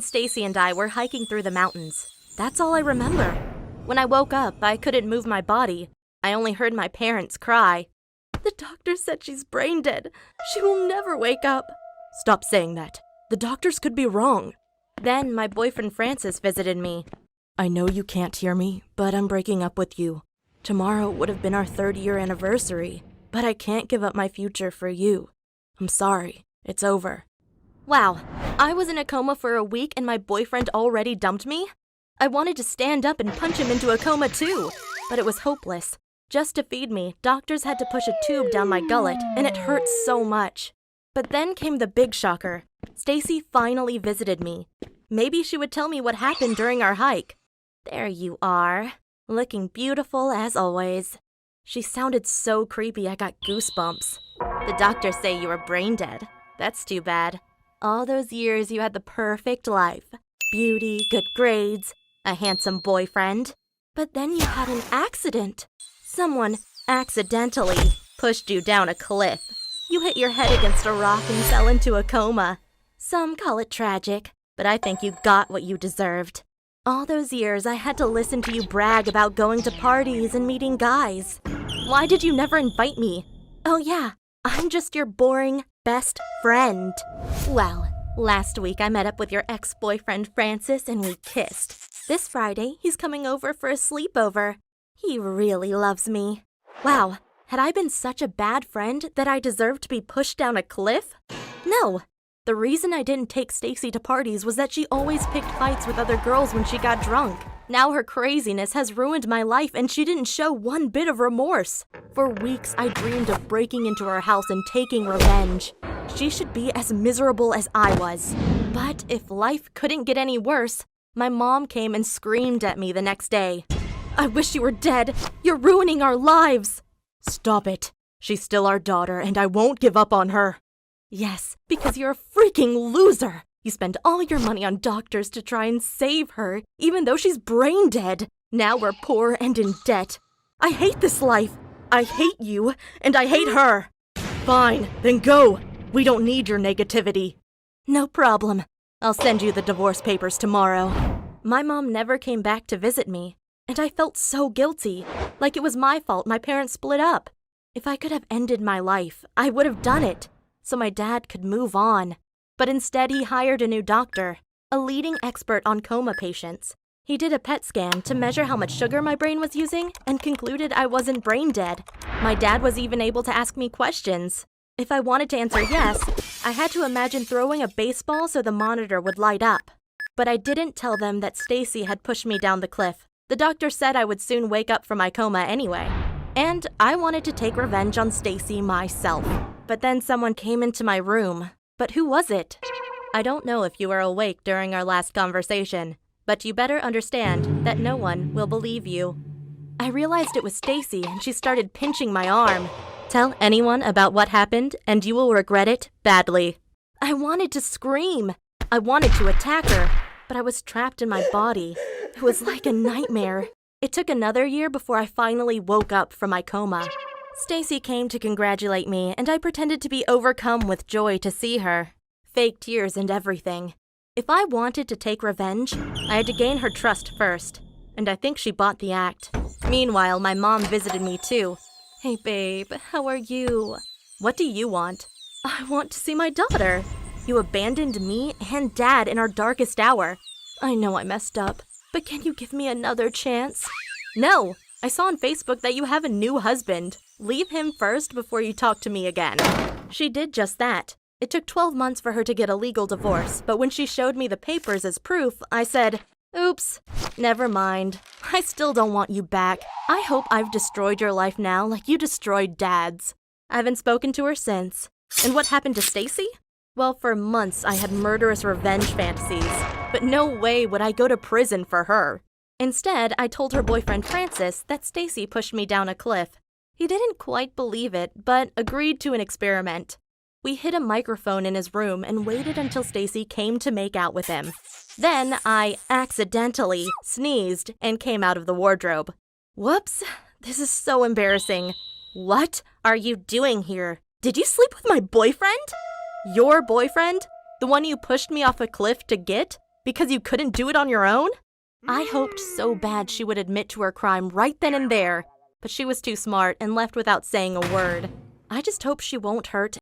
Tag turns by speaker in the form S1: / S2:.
S1: Stacy and I were hiking through the mountains. That's all I remember. When I woke up, I couldn't move my body. I only heard my parents cry. The doctor said she's brain dead. She will never wake up. Stop saying that. The doctors could be wrong. Then my boyfriend Francis visited me. I know you can't hear me, but I'm breaking up with you. Tomorrow would have been our 3rd-year anniversary, but I can't give up my future for you. I'm sorry. It's over. Wow, I was in a coma for a week and my boyfriend already dumped me? I wanted to stand up and punch him into a coma too, but it was hopeless. Just to feed me, doctors had to push a tube down my gullet, and it hurt so much. But then came the big shocker. Stacy finally visited me. Maybe she would tell me what happened during our hike. There you are, looking beautiful as always. She sounded so creepy I got goosebumps. The doctors say you were brain dead. That's too bad. All those years you had the perfect life. Beauty, good grades, a handsome boyfriend. But then you had an accident. Someone accidentally pushed you down a cliff. You hit your head against a rock and fell into a coma. Some call it tragic, but I think you got what you deserved. All those years I had to listen to you brag about going to parties and meeting guys. Why did you never invite me? Oh yeah, I'm just your boring best friend. Well, last week I met up with your ex-boyfriend Francis and we kissed. This Friday, he's coming over for a sleepover. He really loves me. Wow, had I been such a bad friend that I deserved to be pushed down a cliff? No. The reason I didn't take Stacy to parties was that she always picked fights with other girls when she got drunk. Now her craziness has ruined my life and she didn't show one bit of remorse. For weeks I dreamed of breaking into her house and taking revenge. She should be as miserable as I was. But if life couldn't get any worse, my mom came and screamed at me the next day. I wish you were dead. You're ruining our lives. Stop it. She's still our daughter and I won't give up on her. Yes, because you're a freaking loser. You spend all your money on doctors to try and save her, even though she's brain dead. Now we're poor and in debt. I hate this life. I hate you, and I hate her. Fine, then go. We don't need your negativity. No problem. I'll send you the divorce papers tomorrow. My mom never came back to visit me, and I felt so guilty, like it was my fault my parents split up. If I could have ended my life, I would have done it, so my dad could move on. But instead, he hired a new doctor, a leading expert on coma patients. He did a PET scan to measure how much sugar my brain was using and concluded I wasn't brain dead. My dad was even able to ask me questions. If I wanted to answer yes, I had to imagine throwing a baseball so the monitor would light up. But I didn't tell them that Stacy had pushed me down the cliff. The doctor said I would soon wake up from my coma anyway. And I wanted to take revenge on Stacy myself. But then someone came into my room. But who was it? I don't know if you were awake during our last conversation, but you better understand that no one will believe you. I realized it was Stacy and she started pinching my arm. Tell anyone about what happened and you will regret it badly. I wanted to scream. I wanted to attack her, but I was trapped in my body. It was like a nightmare. It took another year before I finally woke up from my coma. Stacy came to congratulate me, and I pretended to be overcome with joy to see her. Fake tears and everything. If I wanted to take revenge, I had to gain her trust first, and I think she bought the act. Meanwhile, my mom visited me too. Hey babe, how are you? What do you want? I want to see my daughter. You abandoned me and Dad in our darkest hour. I know I messed up, but can you give me another chance? No! I saw on Facebook that you have a new husband. Leave him first before you talk to me again. She did just that. It took 12 months for her to get a legal divorce, but when she showed me the papers as proof, I said, oops, never mind. I still don't want you back. I hope I've destroyed your life now like you destroyed Dad's. I haven't spoken to her since. And what happened to Stacy? Well, for months I had murderous revenge fantasies, but no way would I go to prison for her. Instead, I told her boyfriend Francis that Stacy pushed me down a cliff. He didn't quite believe it, but agreed to an experiment. We hid a microphone in his room and waited until Stacy came to make out with him. Then I accidentally sneezed and came out of the wardrobe. Whoops, this is so embarrassing. What are you doing here? Did you sleep with my boyfriend? Your boyfriend? The one you pushed me off a cliff to get? Because you couldn't do it on your own? I hoped so bad she would admit to her crime right then and there, but she was too smart and left without saying a word. I just hope she won't hurt